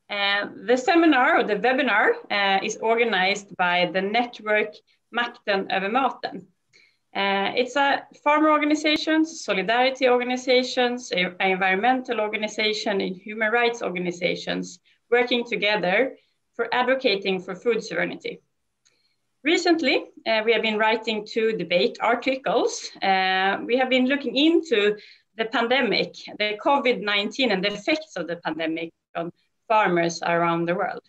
The seminar or the webinar is organized by the network Makten över maten. It's a farmer organizations, solidarity organizations, environmental organization, and human rights organizations working together for advocating for food sovereignty. Recently, we have been writing 2 debate articles. We have been looking into the pandemic, the COVID-19 and the effects of the pandemic on farmers around the world.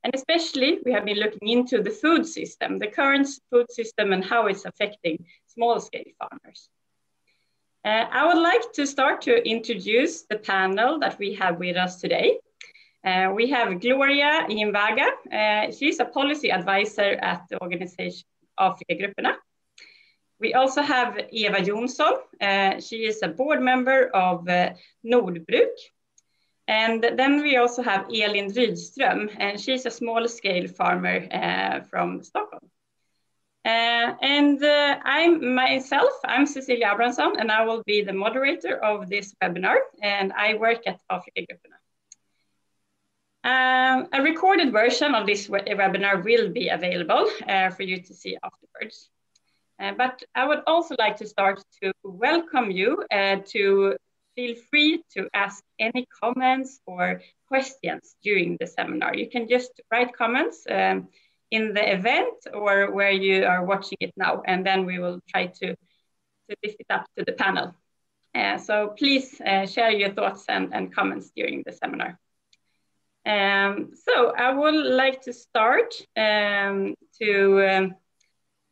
And especially, we have been looking into the food system, the current food system and how it's affecting small-scale farmers. I would like to start to introduce the panel that we have with us today. We have Gloria Imvaga. She's a policy advisor at the organization Afrika-grupperna. We also have Eva Jonsson. She is a board member of Nordbruk. And then we also have Elin Rydström, and she's a small-scale farmer from Stockholm. I'm Cecilia Abrahamsson, and I will be the moderator of this webinar, and I work at Afrika-grupperna. A recorded version of this webinar will be available for you to see afterwards. But I would also like to start to welcome you to feel free to ask any comments or questions during the seminar. You can just write comments in the event or where you are watching it now, and then we will try to lift it up to the panel. So please share your thoughts and comments during the seminar. So I would like to start to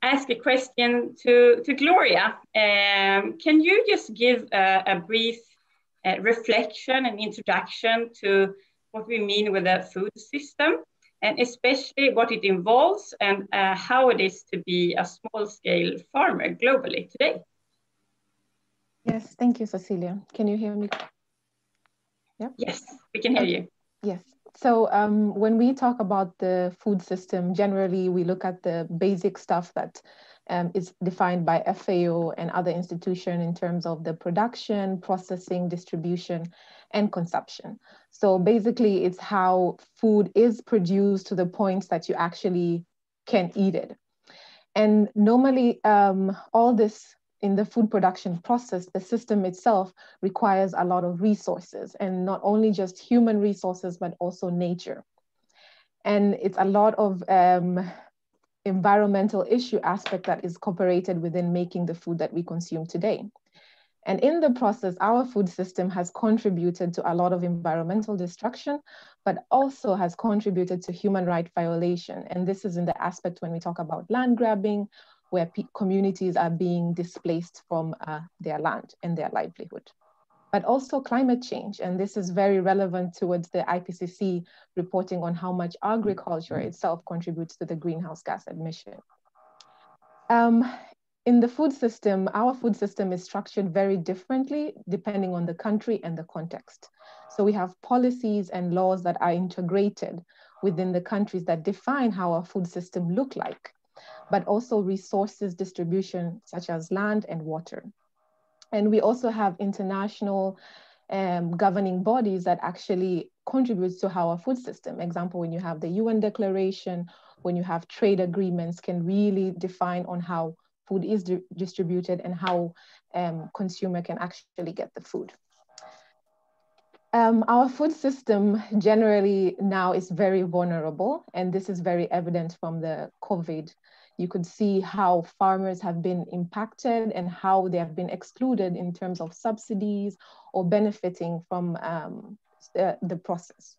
ask a question to Gloria. Can you just give a brief reflection and introduction to what we mean with a food system, and especially what it involves and how it is to be a small-scale farmer globally today? Yes, thank you, Cecilia. Can you hear me? Yeah. Yes, we can hear you. Yes. So when we talk about the food system, generally we look at the basic stuff that is defined by FAO and other institutions in terms of the production, processing, distribution, and consumption. So basically it's how food is produced to the point that you actually can eat it. And normally all this in the food production process, the system itself requires a lot of resources, and not only just human resources, but also nature. And it's a lot of environmental issue aspect that is incorporated within making the food that we consume today. And in the process, our food system has contributed to a lot of environmental destruction, but also has contributed to human rights violation. And this is in the aspect when we talk about land grabbing, where communities are being displaced from their land and their livelihood. But also climate change, and this is very relevant towards the IPCC reporting on how much agriculture itself contributes to the greenhouse gas emission. In the food system, our food system is structured very differently depending on the country and the context. So we have policies and laws that are integrated within the countries that define how our food system look like, but also resources distribution such as land and water. And we also have international governing bodies that actually contribute to our food system. Example, when you have the UN Declaration, when you have trade agreements can really define on how food is distributed and how consumer can actually get the food. Our food system generally now is very vulnerable, and this is very evident from the COVID. You could see how farmers have been impacted and how they have been excluded in terms of subsidies or benefiting from the process.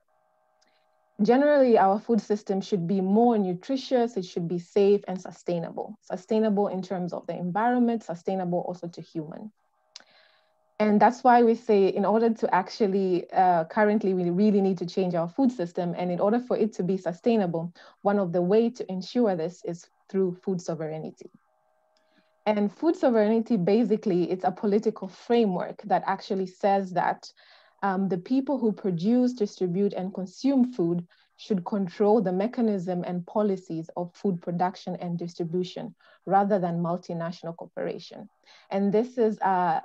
Generally, our food system should be more nutritious, it should be safe and sustainable. Sustainable in terms of the environment, sustainable also to human. And that's why we say in order to actually, currently we really need to change our food system, and in order for it to be sustainable, one of the ways to ensure this is through food sovereignty. And food sovereignty, basically, it's a political framework that actually says that the people who produce, distribute, and consume food should control the mechanism and policies of food production and distribution rather than multinational corporation. And this is a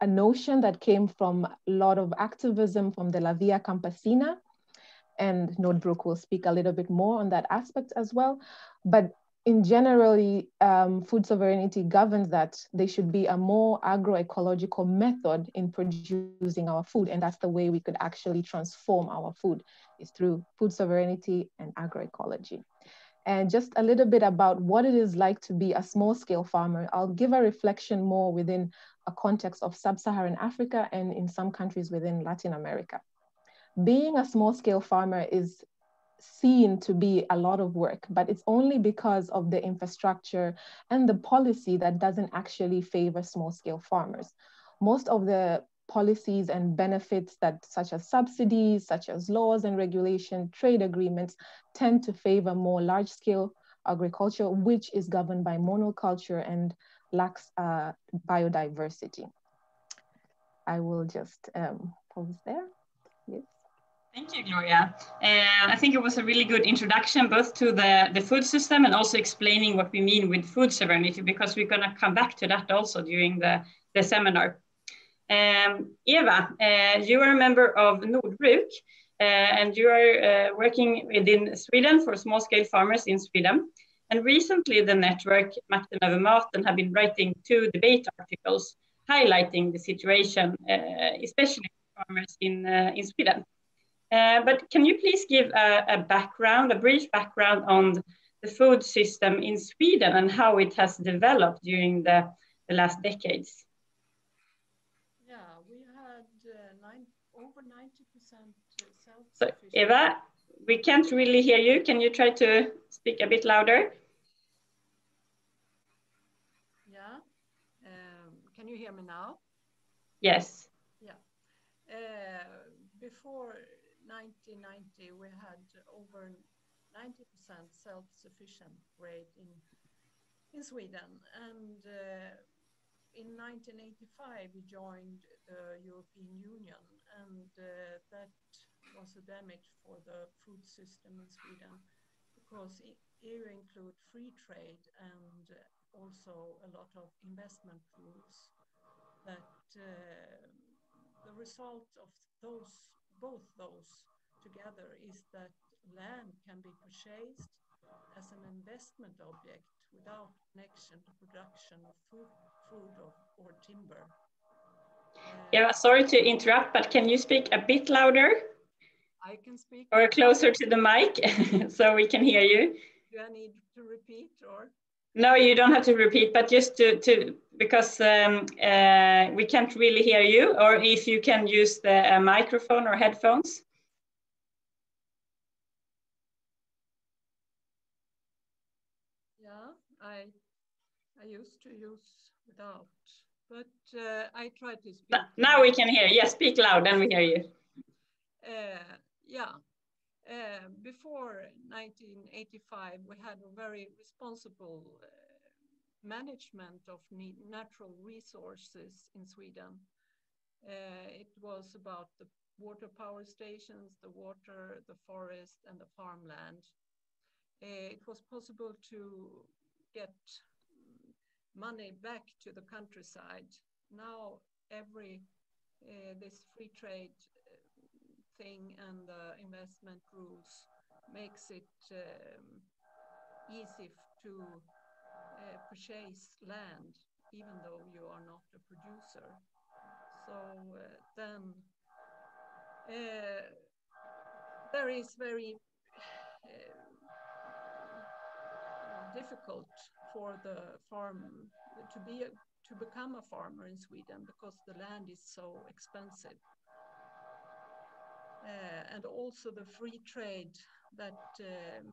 notion that came from a lot of activism from the La Via Campesina and Nordbrook will speak a little bit more on that aspect as well. But in generally, food sovereignty governs that there should be a more agroecological method in producing our food. And that's the way we could actually transform our food, is through food sovereignty and agroecology. And just a little bit about what it is like to be a small-scale farmer. I'll give a reflection more within a context of Sub-Saharan Africa and in some countries within Latin America. Being a small-scale farmer is seen to be a lot of work, but it's only because of the infrastructure and the policy that doesn't actually favor small-scale farmers. Most of the policies and benefits that, such as subsidies, such as laws and regulation, trade agreements, tend to favor more large-scale agriculture, which is governed by monoculture and lacks biodiversity. I will just pause there. Yes. Thank you, Gloria. I think it was a really good introduction, both to the food system and also explaining what we mean with food sovereignty, because we're going to come back to that also during the seminar. Eva, you are a member of Nordbruk, and you are working within Sweden for small-scale farmers in Sweden. And recently, the network Makten över maten have been writing 2 debate articles highlighting the situation, especially for farmers in Sweden. But can you please give a brief background on the food system in Sweden and how it has developed during the last decades? Yeah, we had over 90% self-sufficient. So, Eva, we can't really hear you. Can you try to speak a bit louder? Yeah. Can you hear me now? Yes. Yeah. Before 1990, we had over 90% self-sufficient rate in Sweden. And in 1985, we joined the European Union, and that was a damage for the food system in Sweden, because EU include free trade and also a lot of investment rules. That the result of both those together is that land can be purchased as an investment object without connection to production of food or timber. Yeah, sorry to interrupt, but can you speak a bit louder? I can speak. Or closer to the mic so we can hear you. Do I need to repeat or? No, you don't have to repeat, but just to because we can't really hear you, or if you can use the microphone or headphones. Yeah, I used to use without, but I try to speak. Now we can hear. Yes, speak loud, and we hear you. Yeah. Before 1985, we had a very responsible management of natural resources in Sweden. It was about the water power stations, the water, the forest, and the farmland. It was possible to get money back to the countryside. Now this free trade thing and the investment rules makes it easy to purchase land even though you are not a producer. So then there is very difficult for the farm to become a farmer in Sweden because the land is so expensive. And also the free trade that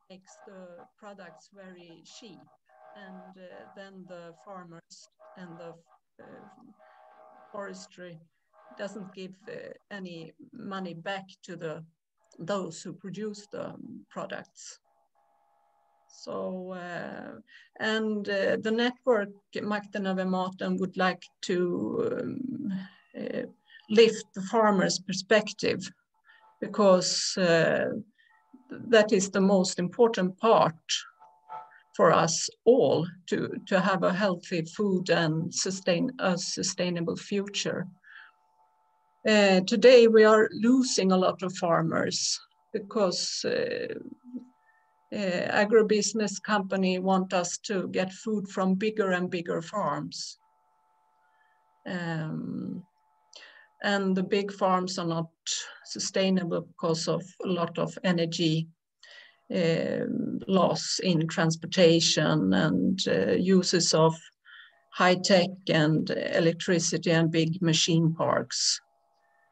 makes the products very cheap, and then the farmers and the forestry doesn't give any money back to those who produce the products. So, and the network Makten över maten would like to lift the farmer's perspective, because that is the most important part for us all to have a healthy food and a sustainable future. Today we are losing a lot of farmers because agribusiness company want us to get food from bigger and bigger farms. And the big farms are not sustainable because of a lot of energy loss in transportation and uses of high tech and electricity and big machine parks.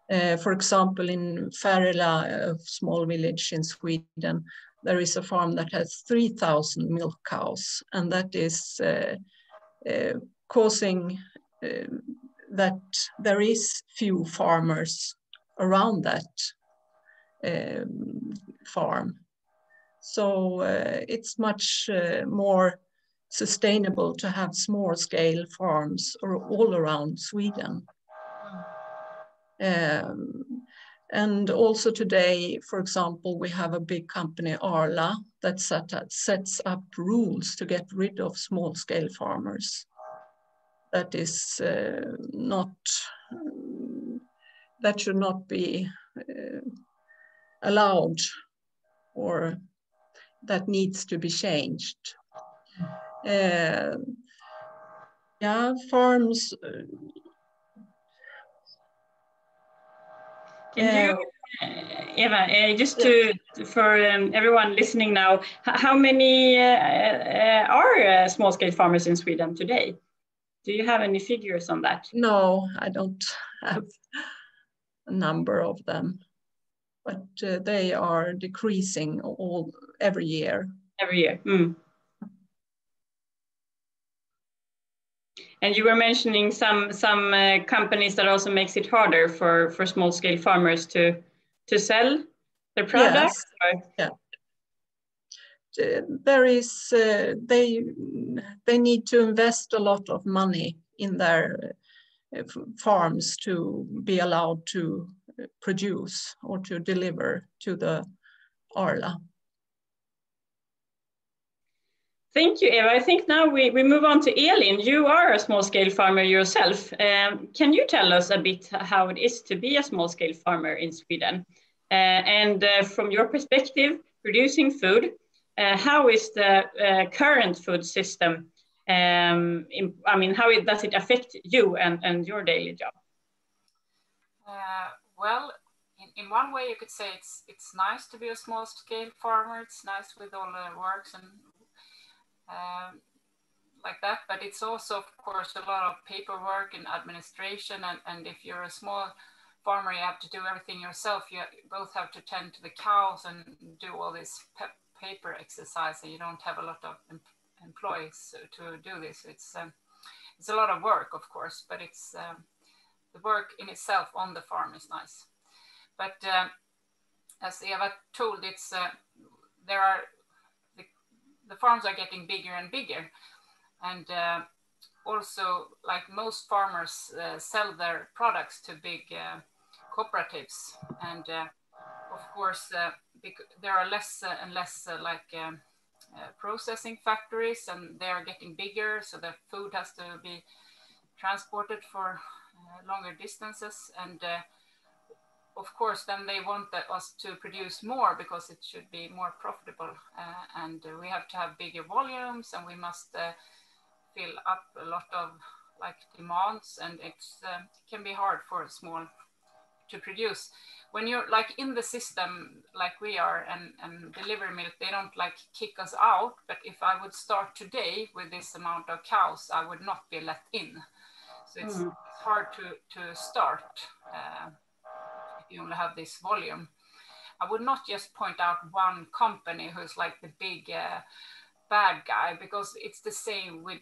For example, in Färila, a small village in Sweden, there is a farm that has 3,000 milk cows, and that is causing that there is few farmers around that farm. So it's much more sustainable to have small scale farms all around Sweden. And also today, for example, we have a big company, Arla, that sets up rules to get rid of small scale farmers. That is that should not be allowed, or that needs to be changed. Yeah, farms. Can you, Eva, just for everyone listening now, how many are small-scale farmers in Sweden today? Do you have any figures on that? No, I don't have a number of them, but they are decreasing every year. Every year. Mm. And you were mentioning some companies that also makes it harder for small scale farmers to sell their products. Yes. Yeah. There is they need to invest a lot of money in their farms to be allowed to produce or to deliver to the Arla. Thank you, Eva. I think now we move on to Elin. You are a small-scale farmer yourself. Can you tell us a bit how it is to be a small-scale farmer in Sweden? And from your perspective, producing food, how is the current food system? I mean, how does it affect you and your daily job? Well, in one way, you could say it's nice to be a small-scale farmer. It's nice with all the works and like that, but it's also, of course, a lot of paperwork and administration, and if you're a small farmer, you have to do everything yourself. You both have to tend to the cows and do all this paper exercise, and you don't have a lot of employees to do this. It's a lot of work, of course, but it's the work in itself on the farm is nice. But as Eva told, it's there are the farms are getting bigger and bigger, and also, like most farmers, sell their products to big cooperatives, and of course there are less and less processing factories, and they are getting bigger, so the food has to be transported for longer distances, and of course, then they want us to produce more because it should be more profitable, and we have to have bigger volumes, and we must fill up a lot of demands, and it can be hard for small to produce. When you're in the system like we are and deliver milk, they don't kick us out, but if I would start today with this amount of cows, I would not be let in. So it's hard to start. You only have this volume. I would not just point out one company who's the big bad guy, because it's the same with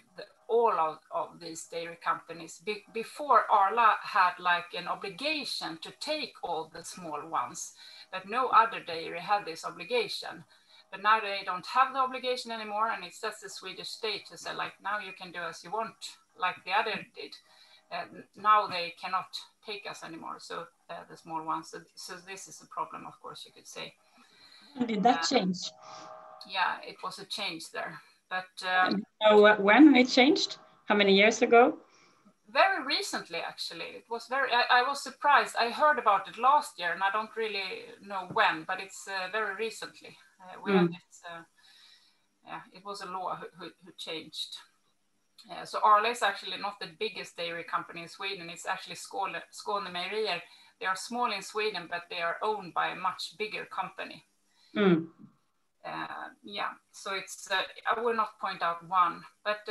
all of these dairy companies. Before, Arla had an obligation to take all the small ones, but no other dairy had this obligation. But now they don't have the obligation anymore, and it's just the Swedish state to say now you can do as you want, like the other did. Now they cannot take us anymore, so the small ones. So this is a problem, of course, you could say. Did that change? Yeah, it was a change there. But when it changed? How many years ago? very recently, actually. It was I was surprised. I heard about it last year, and I don't really know when, but it's very recently. We had this, yeah, it was a law who changed. So Arla is actually not the biggest dairy company in Sweden. It's actually Skåne Mejerier. They are small in Sweden, but they are owned by a much bigger company. Yeah, so it's, I will not point out one, but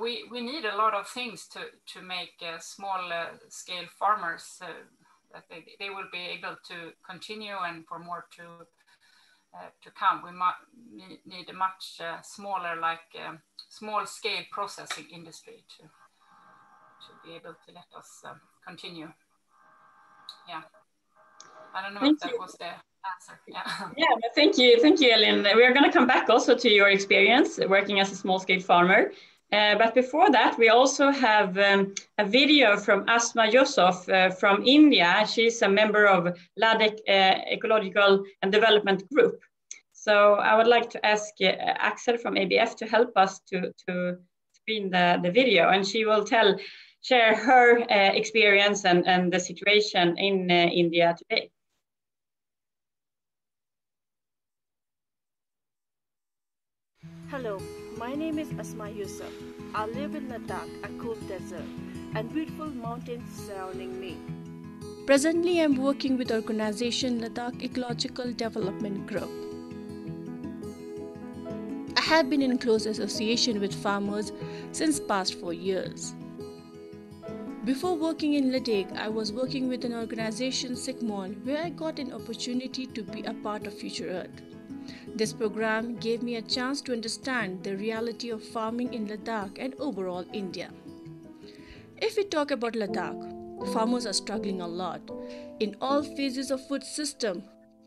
we need a lot of things to make small scale farmers that they will be able to continue, and for more to come. We might need a much smaller, like small scale processing industry to be able to let us continue. Yeah, I don't know if that was the answer. Yeah, but thank you, Elin. We are going to come back also to your experience working as a small scale farmer. But before that, we also have a video from Asma Yusuf from India. She's a member of Ladakh Ecological and Development Group. So I would like to ask Axel from ABF to help us to screen the video, and she will share her experience and the situation in India today. Hello, my name is Asma Yusuf. I live in Ladakh, a cold desert, and beautiful mountains surrounding me. Presently, I'm working with organization Ladakh Ecological Development Group. I have been in close association with farmers since past 4 years. Before working in Ladakh, I was working with an organization Sigmol, where I got an opportunity to be a part of Future Earth. This program gave me a chance to understand the reality of farming in Ladakh and overall India. If we talk about Ladakh, farmers are struggling a lot in all phases of food system,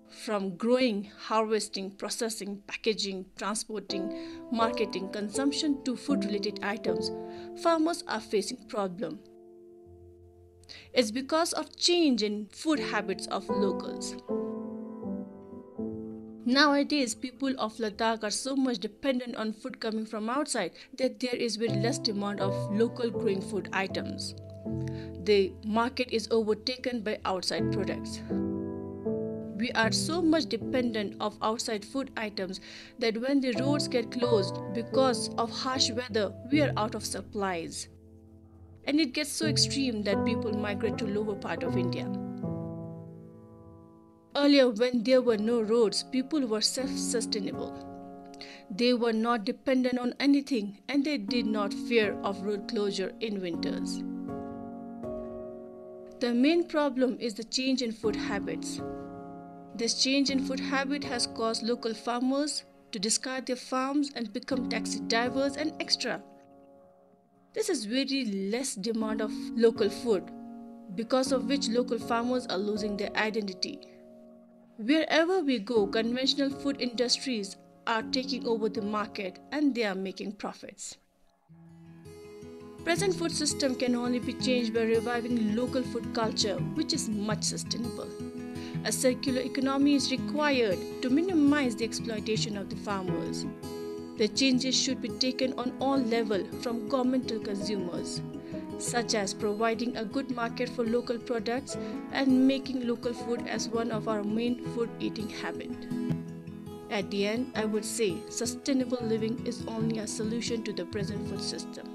from growing, harvesting, processing, packaging, transporting, marketing, consumption to food-related items. Farmers are facing problems. It's because of change in food habits of locals. Nowadays, people of Ladakh are so much dependent on food coming from outside that there is very less demand of local growing food items. The market is overtaken by outside products. We are so much dependent of outside food items that when the roads get closed because of harsh weather, we are out of supplies. And it gets so extreme that people migrate to lower part of India. Earlier, when there were no roads, people were self-sustainable. They were not dependent on anything, and they did not fear of road closure in winters. The main problem is the change in food habits. This change in food habit has caused local farmers to discard their farms and become taxi drivers and extra. This is very less demand of local food, because of which local farmers are losing their identity. Wherever we go, conventional food industries are taking over the market and they are making profits. Present food system can only be changed by reviving local food culture, which is much sustainable. A circular economy is required to minimize the exploitation of the farmers. The changes should be taken on all levels, from government to consumers, such as providing a good market for local products and making local food as one of our main food eating habits. At the end, I would say sustainable living is only a solution to the present food system.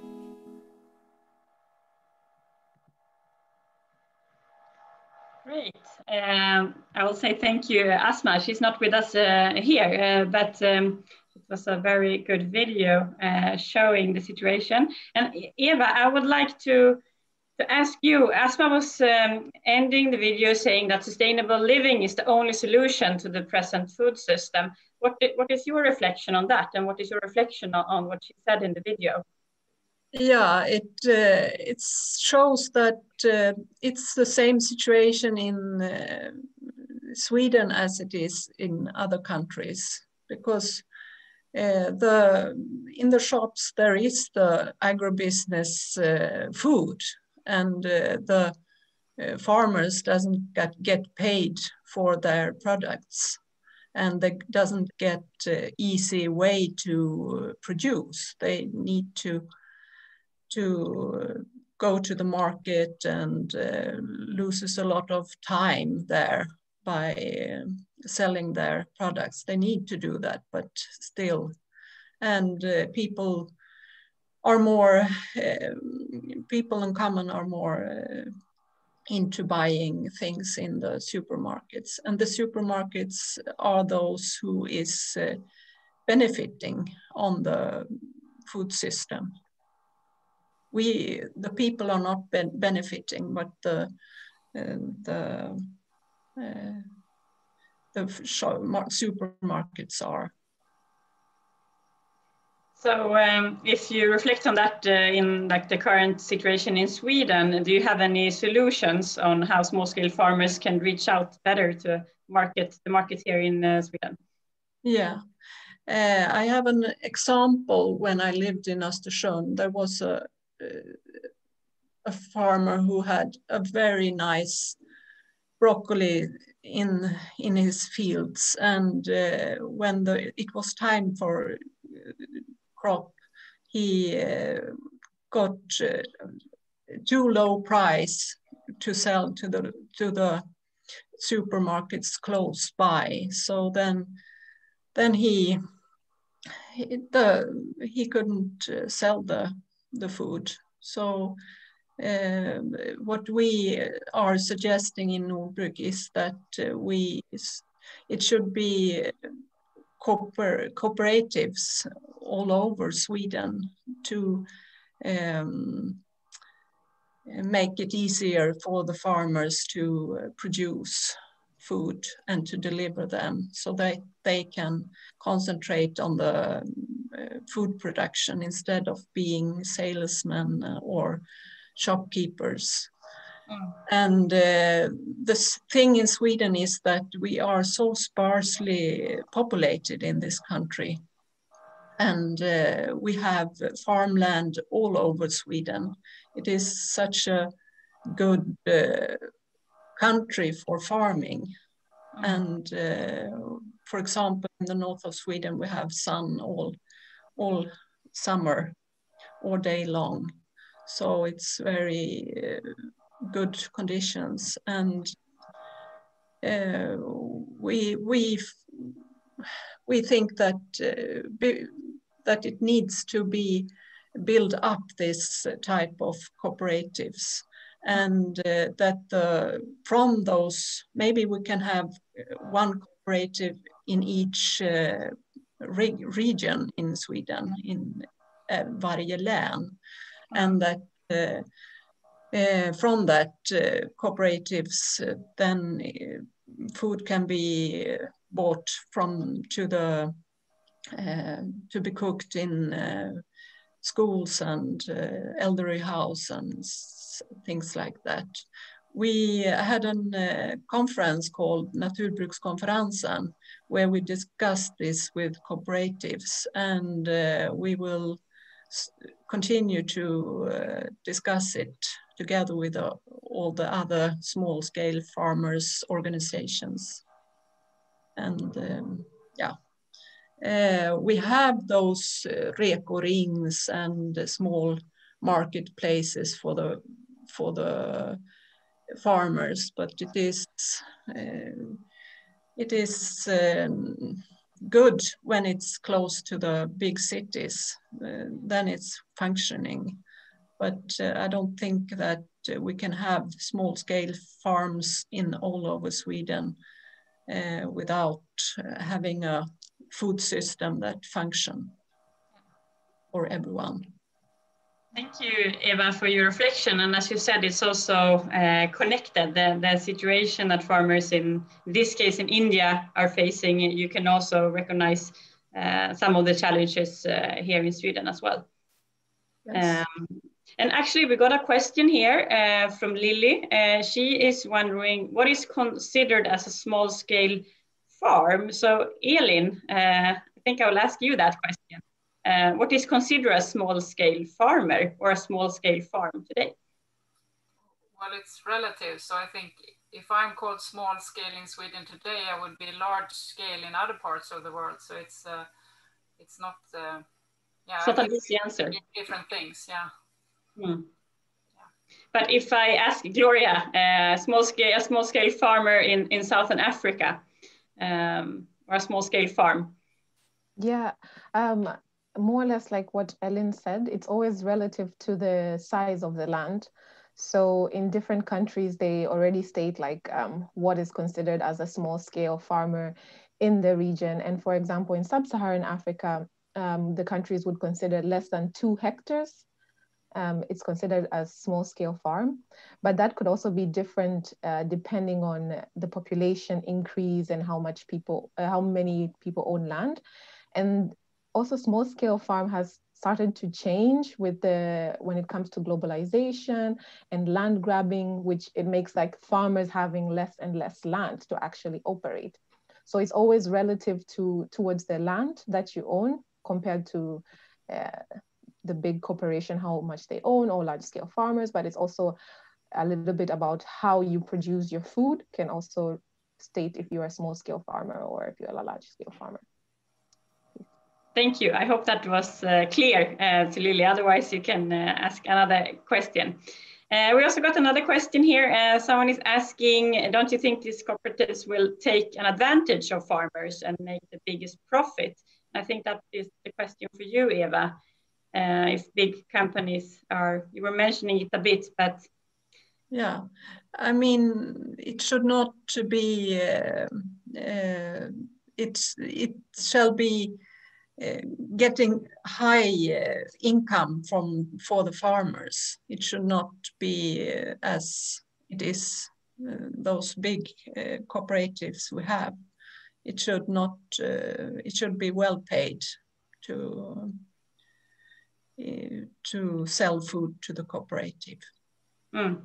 Great. I will say thank you, Asma. She's not with us here, but it was a very good video showing the situation. And Eva, I would like to ask you, Asma was ending the video saying that sustainable living is the only solution to the present food system. What is your reflection on that? And what is your reflection on what she said in the video? Yeah, it shows that it's the same situation in Sweden as it is in other countries, because in the shops there is the agribusiness food, and the farmers doesn't get paid for their products, and they doesn't get easy way to produce. They need to go to the market and loses a lot of time there by selling their products. They need to do that, but still. And people in common are more into buying things in the supermarkets. And the supermarkets are those who is benefiting on the food system. The people are not benefiting, but the supermarkets are. So if you reflect on that in like the current situation in Sweden, do you have any solutions on how small-scale farmers can reach out better to the market here in Sweden? Yeah, I have an example. When I lived in Östersund, there was a farmer who had a very nice broccoli in his fields, and when it was time for crop, he got too low price to sell to the supermarkets close by. So then he couldn't sell the food. So what we are suggesting in Nordbruk is that it should be cooperatives all over Sweden to make it easier for the farmers to produce food and to deliver them, so that they can concentrate on the food production instead of being salesmen or shopkeepers. And this thing in Sweden is that we are so sparsely populated in this country, and we have farmland all over Sweden. It is such a good country for farming. And for example, in the north of Sweden, we have sun all summer, all day long. So it's very good conditions, and we think that that it needs to be build up this type of cooperatives, and that from those maybe we can have one cooperative in each region in Sweden, in varje län, and that from that cooperatives then food can be bought to be cooked in schools and elderly house and things like that. We had a conference called Naturbrukskonferensen, where we discussed this with cooperatives, and we will continue to discuss it together with all the other small-scale farmers organizations. And we have those Reko rings and small marketplaces for the farmers, but it is good when it's close to the big cities. Then it's functioning. But I don't think that we can have small-scale farms in all over Sweden without having a food system that function for everyone. Thank you, Eva, for your reflection. And as you said, it's also connected. The situation that farmers in this case in India are facing, you can also recognize some of the challenges here in Sweden as well. Yes. And actually, we got a question here from Lily. She is wondering what is considered as a small-scale farm. So, Elin, I think I will ask you that question. What is considered a small-scale farmer or a small-scale farm today? Well, it's relative. So I think if I'm called small-scale in Sweden today, I would be large-scale in other parts of the world. So it's not. It's not an easy answer. Different things, yeah. Mm. But if I ask Gloria, a small scale farmer in Southern Africa, or a small scale farm. Yeah, more or less like what Ellen said, it's always relative to the size of the land. So in different countries, they already state like what is considered as a small scale farmer in the region. And for example, in Sub-Saharan Africa, the countries would consider less than 2 hectares. It's considered a small scale farm, but that could also be different depending on the population increase and how many people own land. And also small scale farm has started to change when it comes to globalization and land grabbing, which it makes like farmers having less and less land to actually operate. So it's always relative towards the land that you own compared to the big corporation, how much they own, or large scale farmers, but it's also a little bit about how you produce your food can also state if you're a small scale farmer or if you're a large scale farmer. Thank you. I hope that was clear to Lily. Otherwise, you can ask another question. We also got another question here. Someone is asking, don't you think these cooperatives will take an advantage of farmers and make the biggest profit? I think that is the question for you, Eva. If big companies you were mentioning it a bit, but. Yeah, I mean, it should not be, it shall be getting high income for the farmers. It should not be as it is those big cooperatives we have. It should not. It should be well paid to sell food to the cooperative. Mm.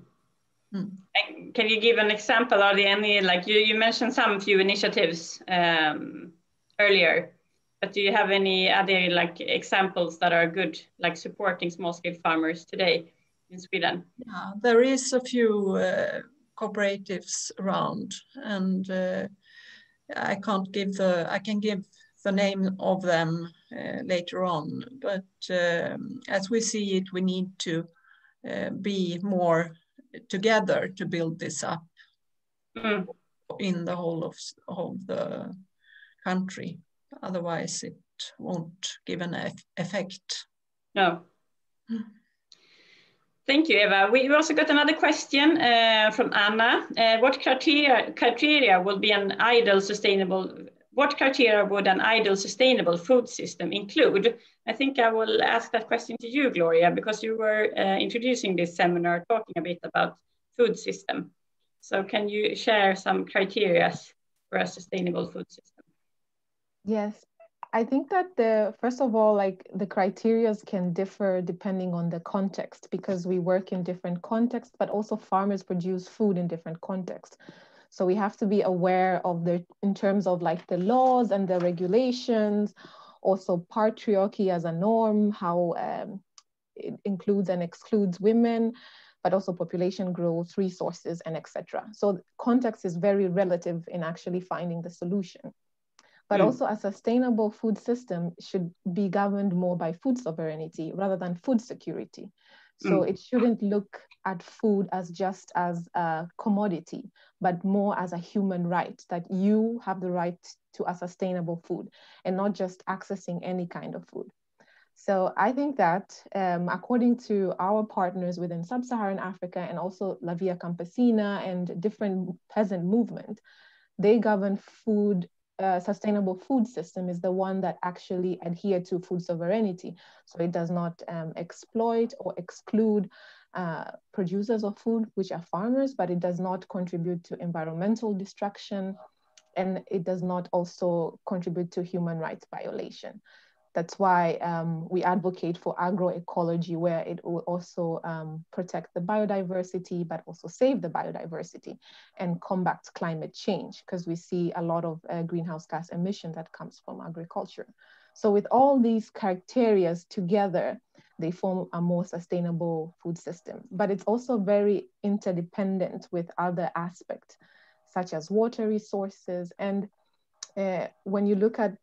Mm. Can you give an example? Are there any, like you mentioned some few initiatives earlier, but do you have any other like examples that are good, like supporting small scale farmers today in Sweden? Yeah, there is a few cooperatives around, and I can give the name of them later on. But as we see it, we need to be more together to build this up in the whole of the country. Otherwise, it won't give an effect. No. Thank you, Eva. We also got another question from Anna. What criteria would an ideal sustainable food system include? I think I will ask that question to you, Gloria, because you were introducing this seminar talking a bit about food system. So can you share some criteria for a sustainable food system? Yes. I think that first of all, like the criteria can differ depending on the context, because we work in different contexts, but also farmers produce food in different contexts. So we have to be aware of in terms of like the laws and the regulations, also patriarchy as a norm, how it includes and excludes women, but also population growth, resources, and etc. So context is very relative in actually finding the solution. But also a sustainable food system should be governed more by food sovereignty rather than food security. So it shouldn't look at food as just as a commodity, but more as a human right, that you have the right to a sustainable food and not just accessing any kind of food. So I think that according to our partners within Sub-Saharan Africa and also La Via Campesina and different peasant movement, they govern food. Sustainable food system is the one that actually adhere to food sovereignty. So it does not exploit or exclude producers of food, which are farmers, but it does not contribute to environmental destruction, and it does not also contribute to human rights violation. That's why we advocate for agroecology, where it will also protect the biodiversity, but also save the biodiversity and combat climate change, because we see a lot of greenhouse gas emission that comes from agriculture. So with all these criteria together, they form a more sustainable food system. But it's also very interdependent with other aspects, such as water resources. And when you look at,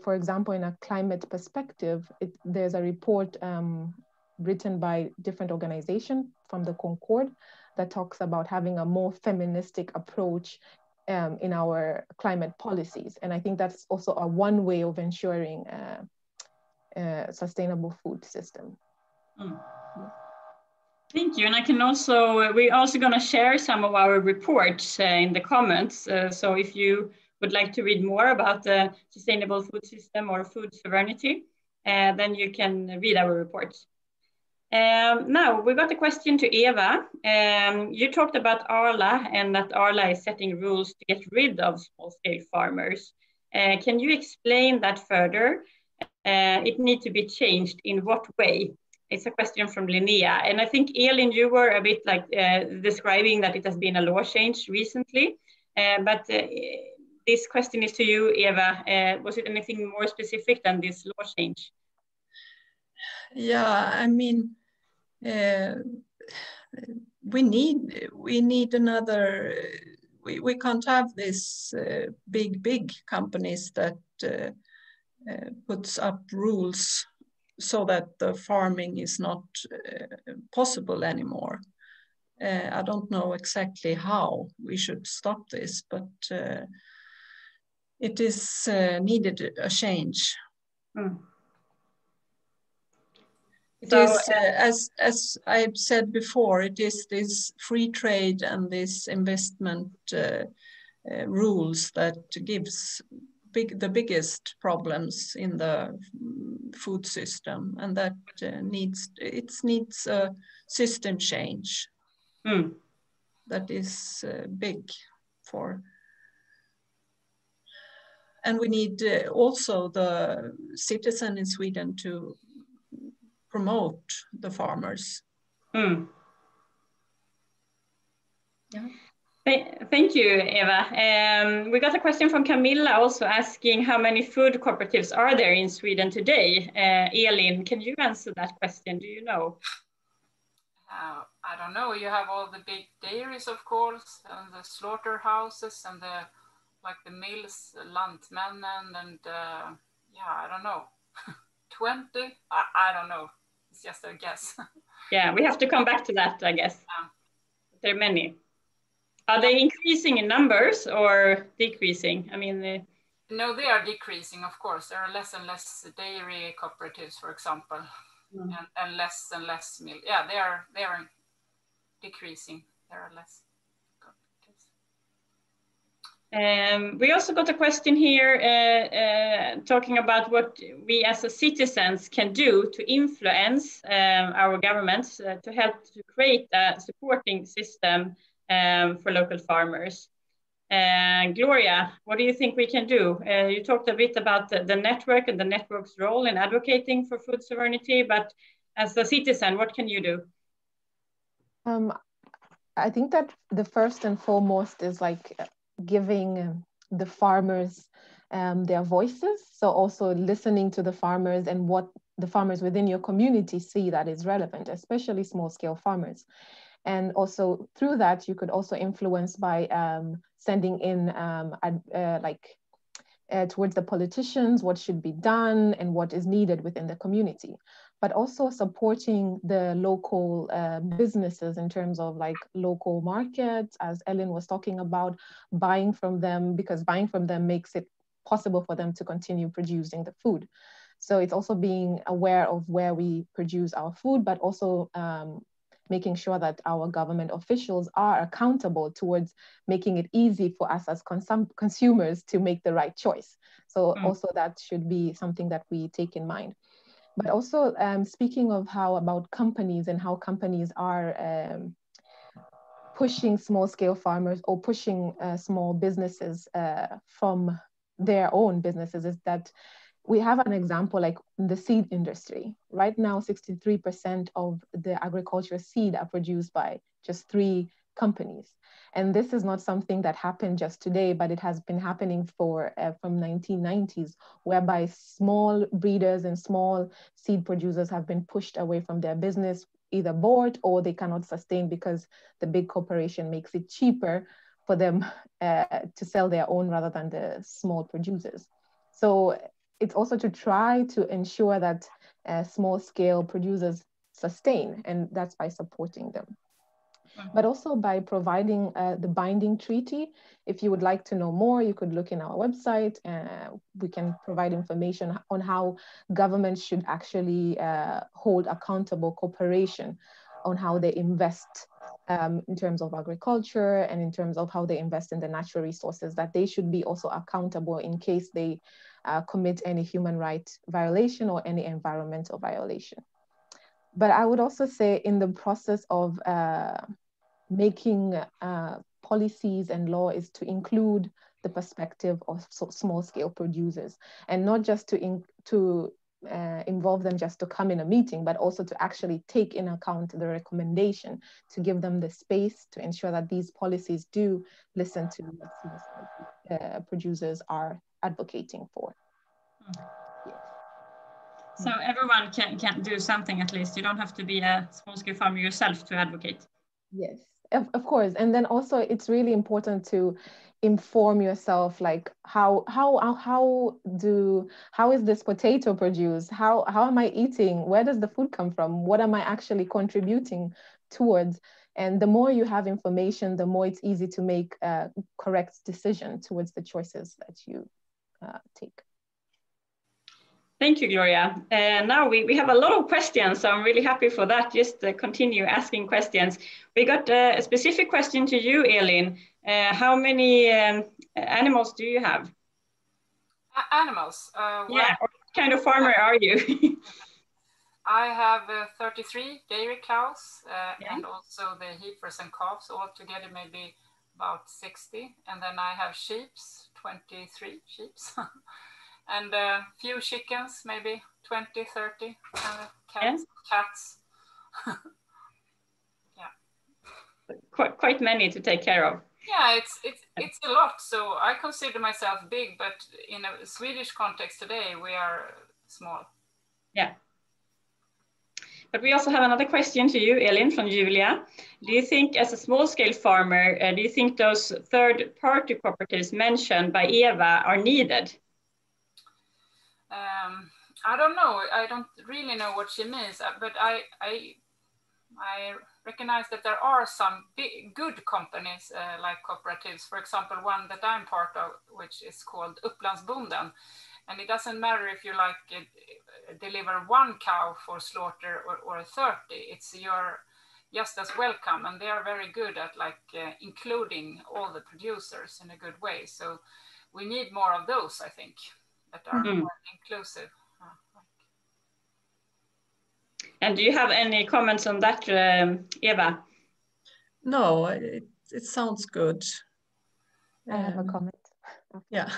for example, in a climate perspective, there's a report written by different organizations from the Concord that talks about having a more feministic approach in our climate policies. And I think that's also a one way of ensuring a sustainable food system. Mm. Thank you. And I can also, we're also going to share some of our reports in the comments. So if you would like to read more about the sustainable food system or food sovereignty, then you can read our reports. Now we got a question to Eva. You talked about Arla and that Arla is setting rules to get rid of small-scale farmers. Can you explain that further? It needs to be changed in what way? It's a question from Linnea. And I think, Elin, you were a bit like describing that it has been a law change recently. But this question is to you, Eva. Was it anything more specific than this law change? Yeah, I mean, we need another, we can't have this big companies that puts up rules so that the farming is not possible anymore. I don't know exactly how we should stop this, but it is needed a change. Mm. It is, as I've said before, it is this free trade and this investment rules that gives the biggest problems in the food system, and that needs a system change. Mm. That is big for. And we need also the citizen in Sweden to promote the farmers. Mm. Yeah. Thank you, Eva. We got a question from Camilla also asking how many food cooperatives are there in Sweden today? Elin, can you answer that question? Do you know? I don't know. You have all the big dairies, of course, and the slaughterhouses and the mills, Lantmännen, and yeah, I don't know. 20? I don't know. It's just a guess. Yeah, we have to come back to that, I guess. Yeah. There are many. Are they increasing in numbers or decreasing? I mean, no, they are decreasing, of course. There are less and less dairy cooperatives, for example, and less milk. Yeah, they are decreasing. There are less cooperatives. We also got a question here talking about what we as citizens can do to influence our governments to help to create a supporting system for local farmers. Gloria, what do you think we can do? You talked a bit about the network and the network's role in advocating for food sovereignty, but as a citizen, what can you do? I think that the first and foremost is like giving the farmers their voices. So also listening to the farmers and what the farmers within your community see that is relevant, especially small scale farmers. And also through that, you could also influence by sending in towards the politicians what should be done and what is needed within the community. But also supporting the local businesses in terms of like local markets, as Ellen was talking about, buying from them, because buying from them makes it possible for them to continue producing the food. So it's also being aware of where we produce our food, but also making sure that our government officials are accountable towards making it easy for us as consumers to make the right choice. So also that should be something that we take in mind. But also speaking of about companies and how companies are pushing small scale farmers or pushing small businesses from their own businesses, is that we have an example like in the seed industry. Right now, 63% of the agricultural seed are produced by just 3 companies. And this is not something that happened just today, but it has been happening from 1990s, whereby small breeders and small seed producers have been pushed away from their business, either bought or they cannot sustain because the big corporation makes it cheaper for them to sell their own rather than the small producers. So it's also to try to ensure that small scale producers sustain, and that's by supporting them. But also by providing the binding treaty. If you would like to know more, you could look in our website. We can provide information on how governments should actually hold accountable cooperation on how they invest in terms of agriculture and in terms of how they invest in the natural resources, that they should be also accountable in case they commit any human rights violation or any environmental violation. But I would also say in the process of making policies and law is to include the perspective of small-scale producers, and not just to involve them just to come in a meeting, but also to actually take in account the recommendation, to give them the space to ensure that these policies do listen to what small-scale producers are advocating for. So everyone can do something at least. You don't have to be a small-scale farmer yourself to advocate. Yes, of course. And then also it's really important to inform yourself, like how is this potato produced? How am I eating? Where does the food come from? What am I actually contributing towards? And the more you have information, the more it's easy to make a correct decision towards the choices that you take. Thank you, Gloria. Now we have a lot of questions, so I'm really happy for that. Just continue asking questions. We got a specific question to you, Elin. How many animals do you have? Animals? Yeah, what kind of farmer are you? I have 33 dairy cows and also the heifers and calves, all together maybe about 60. And then I have sheep, 23 sheep. And a few chickens, maybe 20, 30, cats. Yeah. Quite many to take care of. Yeah, it's a lot. So I consider myself big, but in a Swedish context today, we are small. Yeah. But we also have another question to you, Elin, from Julia. Do you think, as a small-scale farmer, do you think those third-party cooperatives mentioned by Eva are needed? I don't know. I don't really know what she means, but I recognize that there are some good companies like cooperatives. For example, one that I'm part of, which is called Upplandsbonden, and it doesn't matter if you deliver 1 cow for slaughter or 30. You're just as welcome, and they are very good at including all the producers in a good way. So we need more of those, I think, that are more inclusive. And do you have any comments on that, Eva? No, it sounds good. I have a comment. Yeah.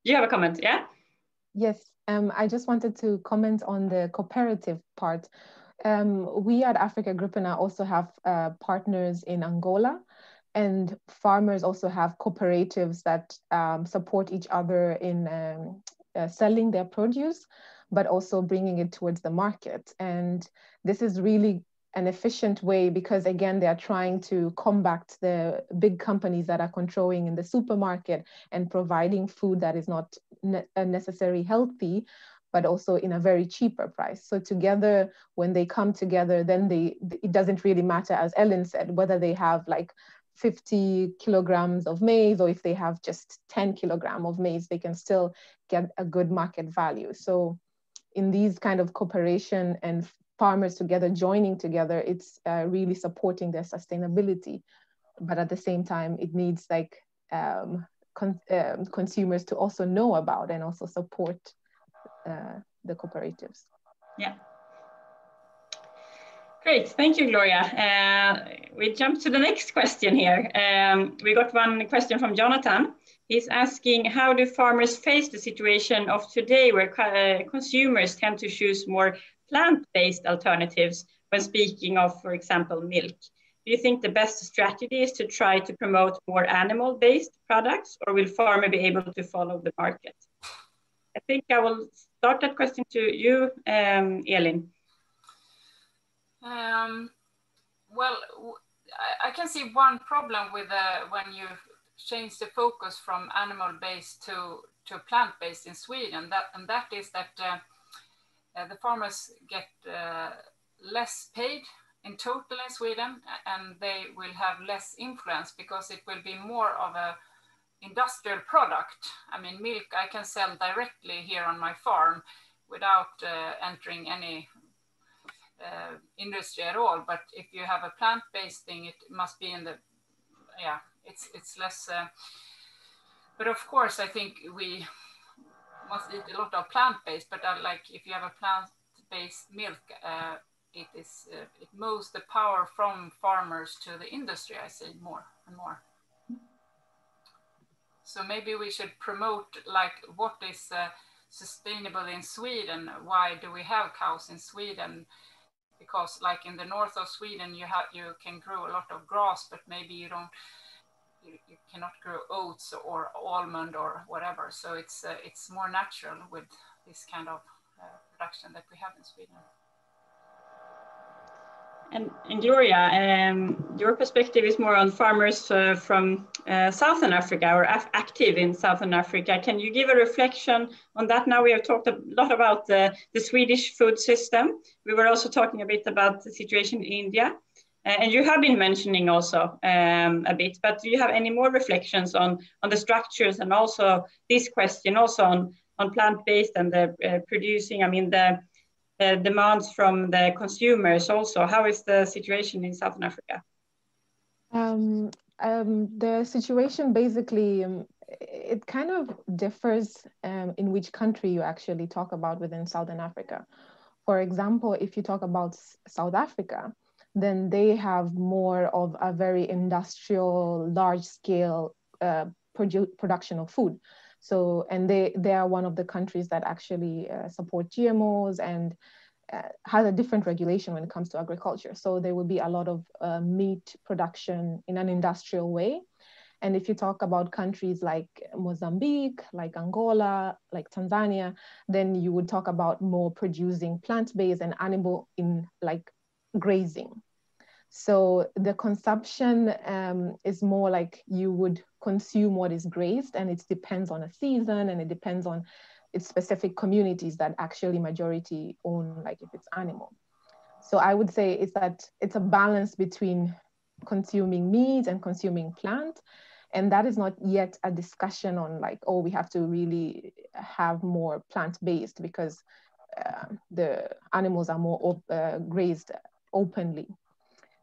You have a comment, yeah? Yes, I just wanted to comment on the cooperative part. We at Africa Gruppena also have partners in Angola, and farmers also have cooperatives that support each other in selling their produce, but also bringing it towards the market. And this is really an efficient way because, again, they are trying to combat the big companies that are controlling in the supermarket and providing food that is not necessarily healthy, but also in a very cheaper price. So together, when they come together, then it doesn't really matter, as Ellen said, whether they have 50 kilograms of maize or if they have just 10 kilograms of maize, they can still get a good market value. So in these kind of cooperation and farmers together joining together, it's really supporting their sustainability. But at the same time, it needs consumers to also know about and also support the cooperatives. Yeah. Great, thank you, Gloria. We jump to the next question here. We got one question from Jonathan. He's asking, how do farmers face the situation of today where consumers tend to choose more plant-based alternatives when speaking of, for example, milk? Do you think the best strategy is to try to promote more animal-based products, or will farmers be able to follow the market? I think I will start that question to you, Elin. Well, I can see one problem with when you change the focus from animal-based to plant-based in Sweden, and that is that the farmers get less paid in total in Sweden, and they will have less influence because it will be more of a industrial product. I mean, milk I can sell directly here on my farm without entering any industry at all. But if you have a plant-based thing, it must be in the, yeah, it's less. But of course, I think we must eat a lot of plant-based. But like if you have a plant-based milk, it moves the power from farmers to the industry. I say more and more. So maybe we should promote like what is sustainable in Sweden. Why do we have cows in Sweden? Because like in the north of Sweden, you can grow a lot of grass, but maybe you cannot grow oats or almond or whatever. So it's more natural with this kind of production that we have in Sweden. And Gloria, your perspective is more on farmers from Southern Africa or active in Southern Africa. Can you give a reflection on that? Now we have talked a lot about the Swedish food system. We were also talking a bit about the situation in India. And you have been mentioning also a bit, but do you have any more reflections on the structures and also this question also on plant-based and the producing, I mean, the demands from the consumers also? How is the situation in Southern Africa? The situation basically, it kind of differs in which country you actually talk about within Southern Africa. For example, if you talk about South Africa, then they have more of a very industrial, large-scale production of food. So, and they are one of the countries that actually support GMOs and has a different regulation when it comes to agriculture. So there will be a lot of meat production in an industrial way. And if you talk about countries like Mozambique, like Angola, like Tanzania, then you would talk about more producing plant-based and animal in like grazing. So the consumption is more like you would consume what is grazed, and it depends on a season, and it depends on its specific communities that actually majority own, like if it's animal. So I would say it's a balance between consuming meat and consuming plant. And that is not yet a discussion on like, oh, we have to really have more plant-based because the animals are more grazed openly.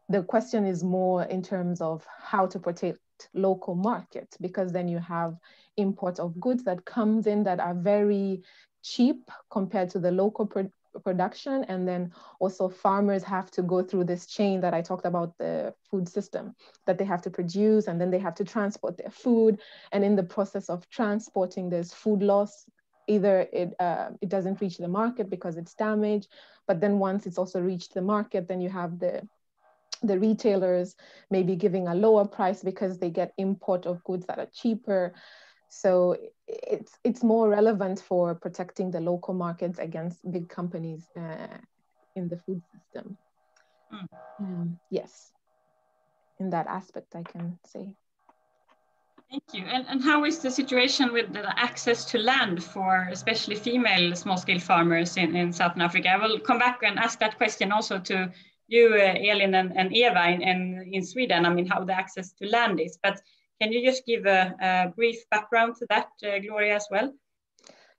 The question is more in terms of how to protect local markets, because then you have import of goods that comes in that are very cheap compared to the local production. And then also farmers have to go through this chain that I talked about, the food system, that they have to produce, and then they have to transport their food. And in the process of transporting, there's food loss. Either it doesn't reach the market because it's damaged, but then once it's also reached the market, then you have the retailers maybe giving a lower price because they get import of goods that are cheaper. So it's more relevant for protecting the local markets against big companies in the food system. Yes, in that aspect, I can say. Thank you. And how is the situation with the access to land for especially female small-scale farmers in Southern Africa? I will come back and ask that question also to you, Elin and Eva in Sweden, I mean, how the access to land is. But can you just give a brief background to that, Gloria, as well?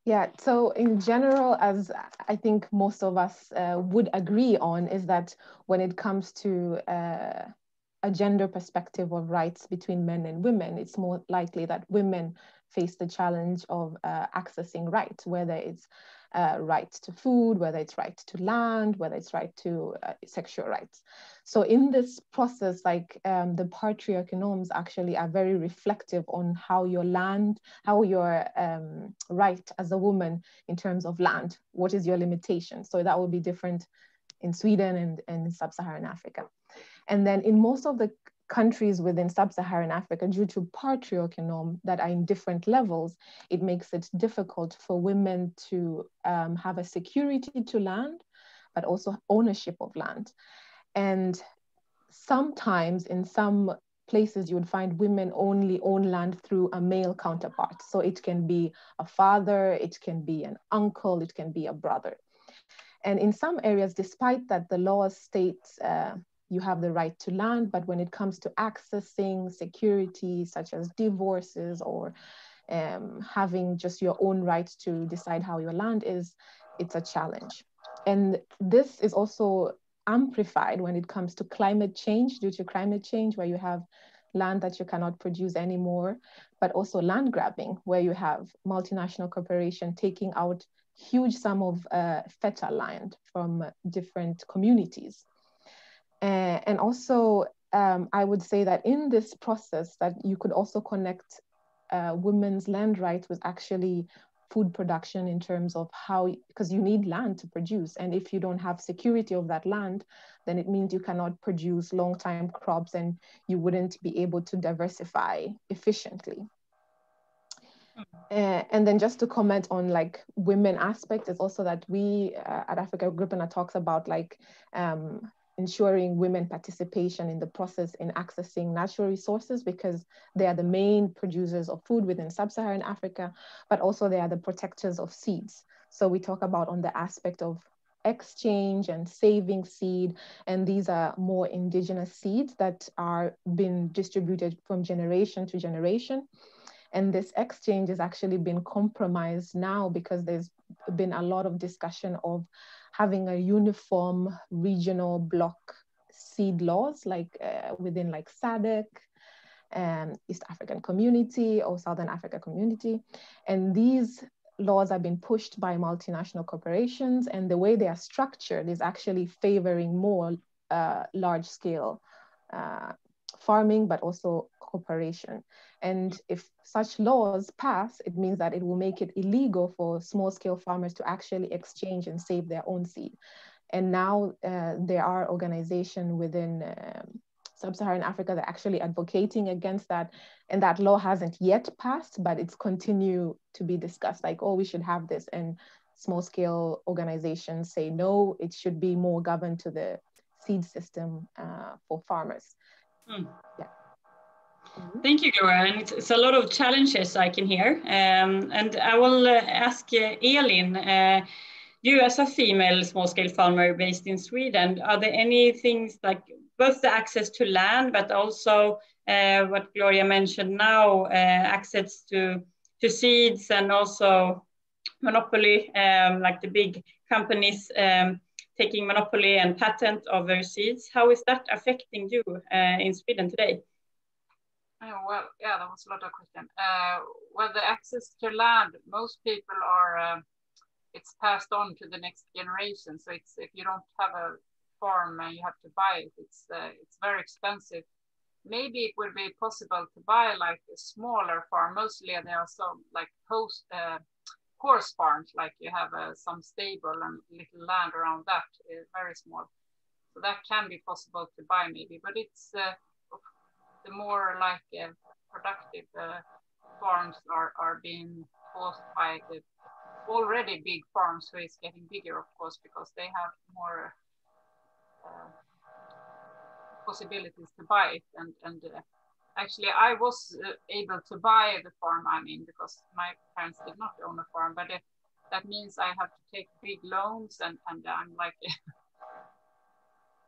Yeah, so in general, as I think most of us would agree on, is that when it comes to a gender perspective of rights between men and women, it's more likely that women face the challenge of accessing rights, whether it's right to food, whether it's right to land, whether it's right to sexual rights. So in this process, like the patriarchal norms actually are very reflective on how your land, how your right as a woman in terms of land, what is your limitation? So that will be different in Sweden and in Sub-Saharan Africa. And then in most of the countries within Sub-Saharan Africa, due to patriarchal norms that are in different levels, it makes it difficult for women to have a security to land, but also ownership of land. And sometimes in some places you would find women only own land through a male counterpart. So it can be a father, it can be an uncle, it can be a brother. And in some areas, despite that the laws state you have the right to land, but when it comes to accessing security, such as divorces or having just your own right to decide how your land is, it's a challenge. And this is also amplified when it comes to climate change, due to climate change, where you have land that you cannot produce anymore, but also land grabbing, where you have multinational corporation taking out huge sum of fertile land from different communities. And also, I would say that in this process that you could also connect women's land rights with actually food production, in terms of how, because you need land to produce. And if you don't have security of that land, then it means you cannot produce long-time crops and you wouldn't be able to diversify efficiently. And then just to comment on like women aspect is also that we at Africa Agripina talks about like ensuring women participation in the process in accessing natural resources, because they are the main producers of food within Sub-Saharan Africa, but also they are the protectors of seeds. So we talk about on the aspect of exchange and saving seed, and these are more indigenous seeds that are being distributed from generation to generation. And this exchange has actually been compromised now because there's been a lot of discussion of having a uniform regional block seed laws, like within like SADC, East African Community or Southern Africa Community. And these laws have been pushed by multinational corporations, and the way they are structured is actually favoring more large scale farming, but also cooperation. And if such laws pass, it means that it will make it illegal for small scale farmers to actually exchange and save their own seed. And now there are organizations within Sub-Saharan Africa that are actually advocating against that. And that law hasn't yet passed, but it's continue to be discussed, like, oh, we should have this. And small scale organizations say, no, it should be more governed to the seed system for farmers. Mm. Yeah. Mm-hmm. Thank you, Gloria. And it's a lot of challenges I can hear. And I will ask Elin, you as a female small-scale farmer based in Sweden, are there any things like both the access to land, but also what Gloria mentioned now, access to seeds, and also monopoly, like the big companies taking monopoly and patent over seeds? How is that affecting you in Sweden today? Well, yeah, that was a lot of questions. Well, the access to land, most people are, it's passed on to the next generation. So it's, if you don't have a farm and you have to buy it, it's very expensive. Maybe it would be possible to buy like a smaller farm. Mostly there are some like horse farms, like you have some stable and little land around that, very small. So that can be possible to buy maybe, but it's the more like productive farms are being caused by the already big farms, who is getting bigger, of course, because they have more possibilities to buy it. And actually, I was able to buy the farm I'm in because my parents did not own a farm, but that means I have to take big loans, and I'm like,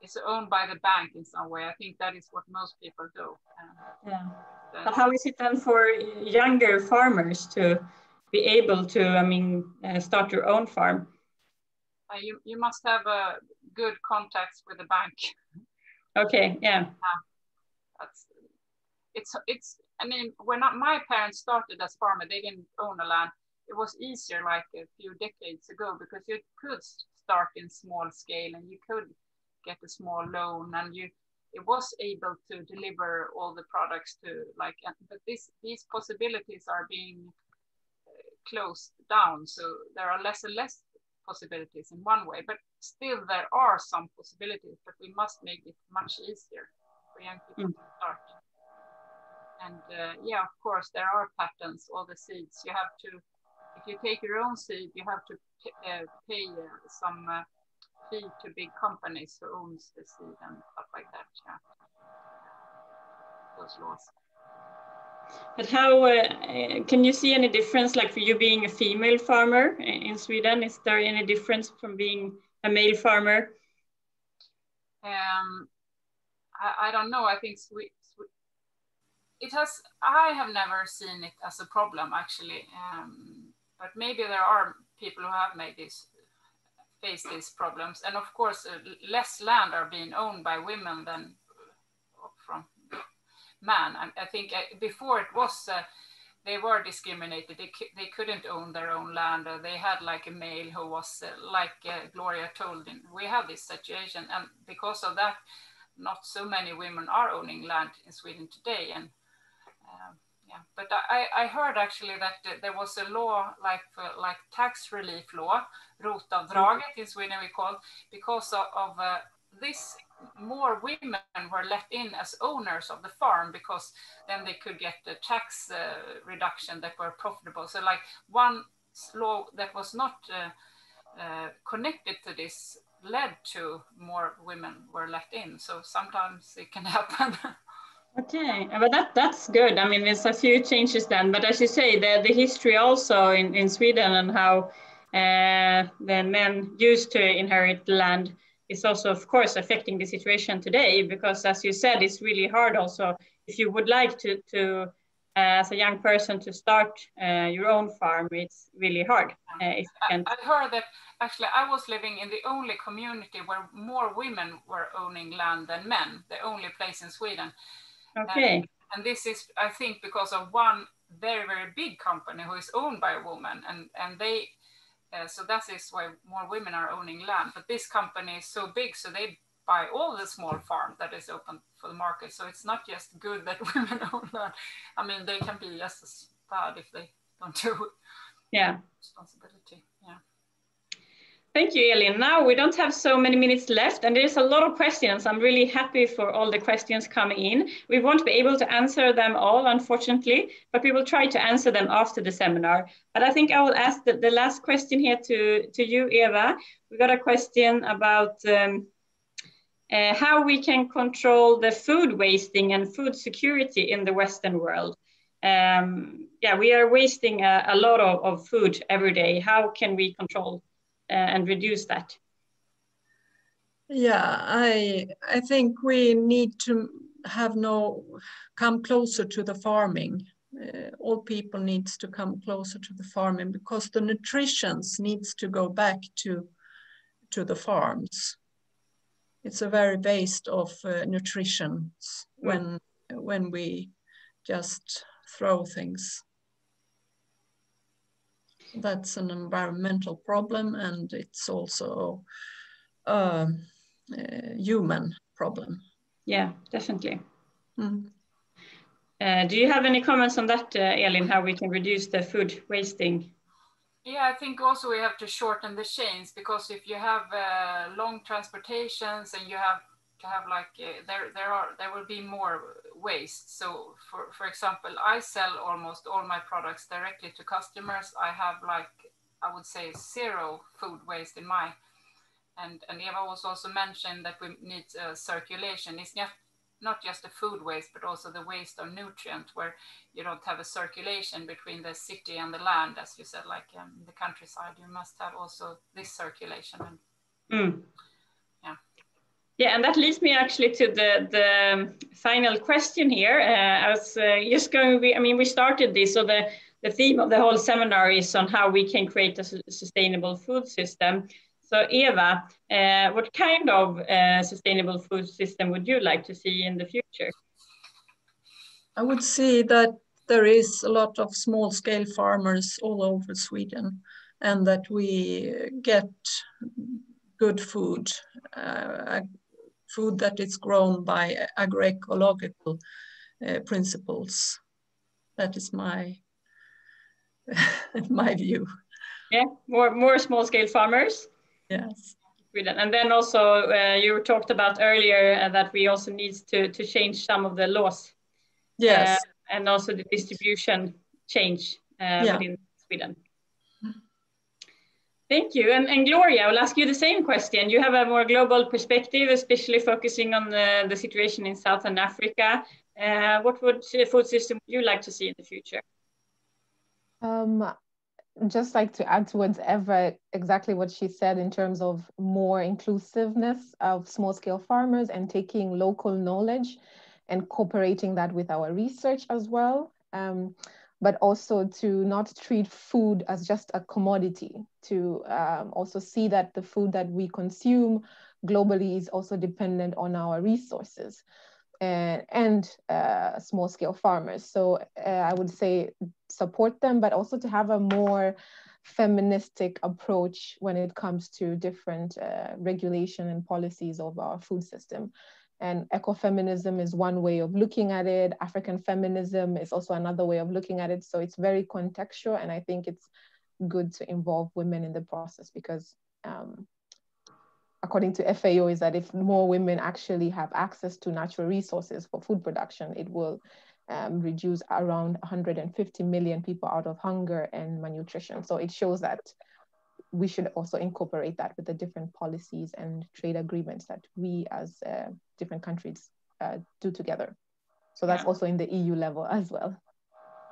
it's owned by the bank in some way. I think that is what most people do. Yeah. But how is it then for younger farmers to be able to, start your own farm? You must have good contacts with the bank. Okay, yeah. It's. I mean, when my parents started as farmer, they didn't own a land. It was easier like a few decades ago because you could start in small scale and you could get a small loan, and it was able to deliver all the products to like. But these possibilities are being closed down, so there are less and less possibilities in one way, but still there are some possibilities, but we must make it much easier for young people to start. And yeah, of course, there are patents, all the seeds. You have to, if you take your own seed, you have to pay some fee to big companies who owns the seed and stuff like that. Yeah. Those laws. But how can you see any difference, like for you being a female farmer in Sweden? Is there any difference from being a male farmer? I don't know. I think I have never seen it as a problem actually, but maybe there are people who have faced these problems, and of course less land are being owned by women than from men. I think before it was they were discriminated. They couldn't own their own land. They had like a male who was like Gloria told. We have this situation, and because of that, not so many women are owning land in Sweden today. And yeah, but I heard actually that there was a law like tax relief law, rotavdraget in Sweden we call, because of this. More women were let in as owners of the farm, because then they could get the tax reduction that were profitable. So like one law that was not connected to this led to more women were let in. So sometimes it can happen. Okay, but that's good. I mean, there's a few changes then, but as you say, the history also in Sweden and how the men used to inherit land is also, of course, affecting the situation today, because as you said, it's really hard also if you would like to as a young person to start your own farm, it's really hard. If you can't. I heard that actually I was living in the only community where more women were owning land than men, the only place in Sweden. Okay. And this is, I think, because of one very, very big company who is owned by a woman, and they, so that is why more women are owning land. But this company is so big, so they buy all the small farm that is open for the market. So it's not just good that women own land. I mean, they can be just as bad if they don't do responsibility. Yeah. Thank you, Elin. Now we don't have so many minutes left, and there's a lot of questions. I'm really happy for all the questions coming in. We won't be able to answer them all, unfortunately, but we will try to answer them after the seminar. But I think I will ask the last question here to you, Eva. We got a question about how we can control the food wasting and food security in the Western world. We are wasting a lot of food every day. How can we control and reduce that? Yeah, I think we need to come closer to the farming. All people needs to come closer to the farming, because the nutrition needs to go back to the farms. It's a very waste of nutrition when we just throw things. That's an environmental problem, and it's also a human problem. Yeah, definitely. Mm. Do you have any comments on that, Elin, how we can reduce the food wasting? Yeah, I think also we have to shorten the chains, because if you have long transportations and you have to have like there will be more waste. So for example, I sell almost all my products directly to customers. I have like, I would say, 0 food waste in my, and Eva was also mentioned that we need circulation. It's not just the food waste, but also the waste of nutrient, where you don't have a circulation between the city and the land, as you said, like the countryside. You must have also this circulation. And yeah, and that leads me actually to the final question here. I was just going, we started this, so the theme of the whole seminar is on how we can create a sustainable food system. So Eva, what kind of sustainable food system would you like to see in the future? I would see that there is a lot of small-scale farmers all over Sweden, and that we get good food, food that is grown by agroecological principles. That is my my view. Yeah, more small-scale farmers. Yes. And then also you talked about earlier that we also need to change some of the laws. Yes. And also the distribution change within Sweden. Thank you. And Gloria, I will ask you the same question. You have a more global perspective, especially focusing on the situation in Southern Africa. What food system would you like to see in the future? just like to add towards Eva exactly what she said in terms of more inclusiveness of small-scale farmers and taking local knowledge and cooperating that with our research as well. But also to not treat food as just a commodity, to also see that the food that we consume globally is also dependent on our resources and small-scale farmers. So I would say support them, but also to have a more feministic approach when it comes to different regulation and policies of our food system. And ecofeminism is one way of looking at it. African feminism is also another way of looking at it. So it's very contextual, and I think it's good to involve women in the process because according to FAO is that if more women actually have access to natural resources for food production, it will reduce around 150 million people out of hunger and malnutrition. So it shows that we should also incorporate that with the different policies and trade agreements that we as different countries do together. So that's also in the EU level as well.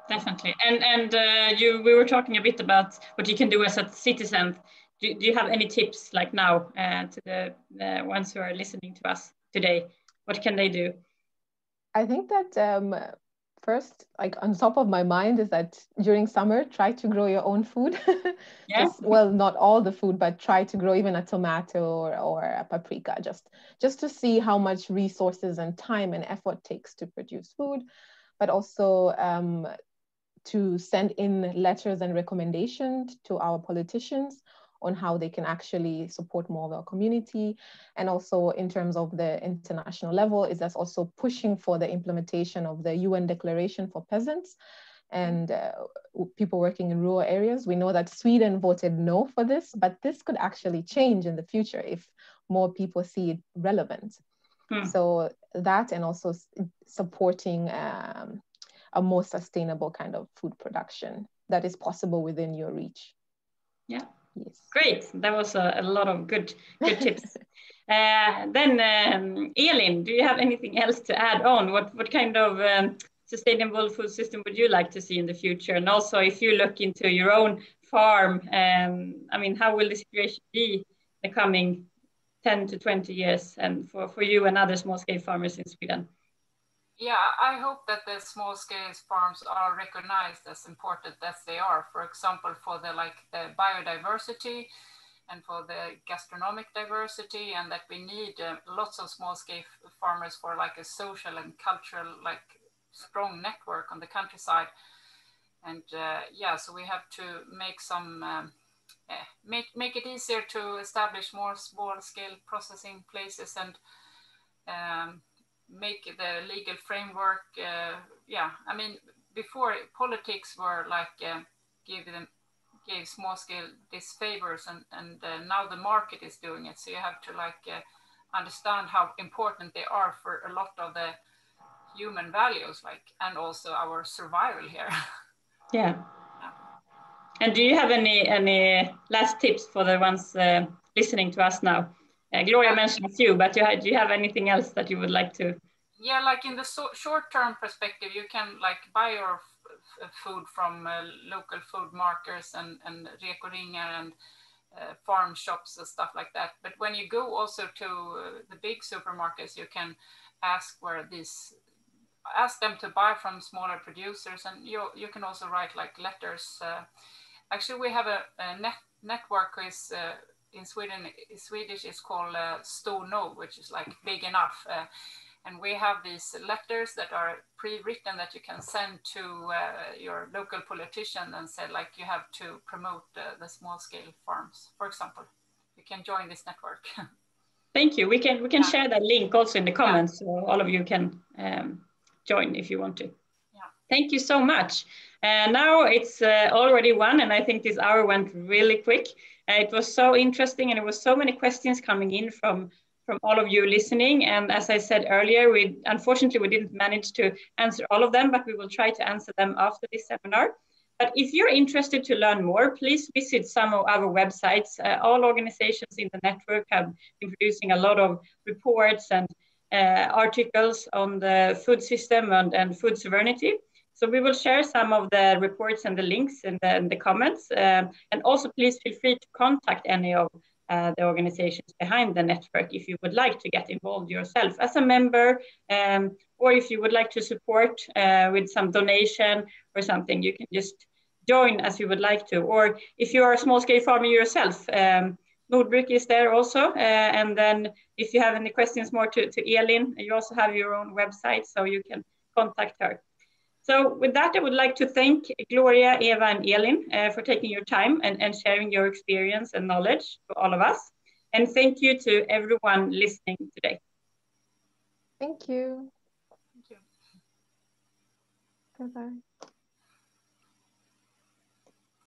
Definitely. And we were talking a bit about what you can do as a citizen. Do you have any tips like now to the ones who are listening to us today? What can they do? I think that first, like on top of my mind is that during summer, try to grow your own food. Yeah. Well, not all the food, but try to grow even a tomato or a paprika, just to see how much resources and time and effort takes to produce food, but also to send in letters and recommendations to our politicians on how they can actually support more of our community. And also in terms of the international level, is that's also pushing for the implementation of the UN Declaration for Peasants and people working in rural areas. We know that Sweden voted no for this, but this could actually change in the future if more people see it relevant. So that, and also supporting a more sustainable kind of food production that is possible within your reach. Yeah. Yes. Great. That was a lot of good tips. Then Elin, do you have anything else to add on? What kind of sustainable food system would you like to see in the future? And also, if you look into your own farm, I mean, how will the situation be the coming 10 to 20 years and for you and other small-scale farmers in Sweden? Yeah, I hope that the small-scale farms are recognized as important as they are. For example, for the biodiversity and for the gastronomic diversity, and that we need lots of small-scale farmers for like a social and cultural strong network on the countryside. And yeah, so we have to make some make it easier to establish more small-scale processing places and make the legal framework. Yeah, I mean, before politics were gave small scale disfavors, and now the market is doing it. So you have to understand how important they are for a lot of the human values, and also our survival here. Yeah. And do you have any last tips for the ones listening to us now? Gloria mentioned a few, but do you have anything else that you would like to? Yeah, in the short-term perspective, you can buy your food from local food markets and Reko-ringar and farm shops and stuff like that. But when you go also to the big supermarkets, you can ask them to buy from smaller producers, and you can also write letters. Actually, we have a network is in Swedish is called Stor nog, which is big enough. And we have these letters that are pre-written that you can send to your local politician and say you have to promote the small-scale farms, for example. You can join this network. Thank you. We can share that link also in the comments, so all of you can join if you want to. Yeah. Thank you so much. Now it's already 1, and I think this hour went really quick. It was so interesting, and it was so many questions coming in from all of you listening. And as I said earlier, unfortunately we didn't manage to answer all of them, but we will try to answer them after this seminar. But if you're interested to learn more, please visit some of our websites. All organizations in the network have been producing a lot of reports and articles on the food system and food sovereignty. So we will share some of the reports and the links in the comments. And also please feel free to contact any of the organizations behind the network if you would like to get involved yourself as a member, or if you would like to support with some donation or something, you can just join as you would like to. Or if you are a small-scale farmer yourself, Nordbruk is there also. And then if you have any questions more to Elin, you also have your own website, so you can contact her. So with that, I would like to thank Gloria, Eva, and Elin for taking your time and sharing your experience and knowledge to all of us. And thank you to everyone listening today. Thank you. Thank you. Bye-bye.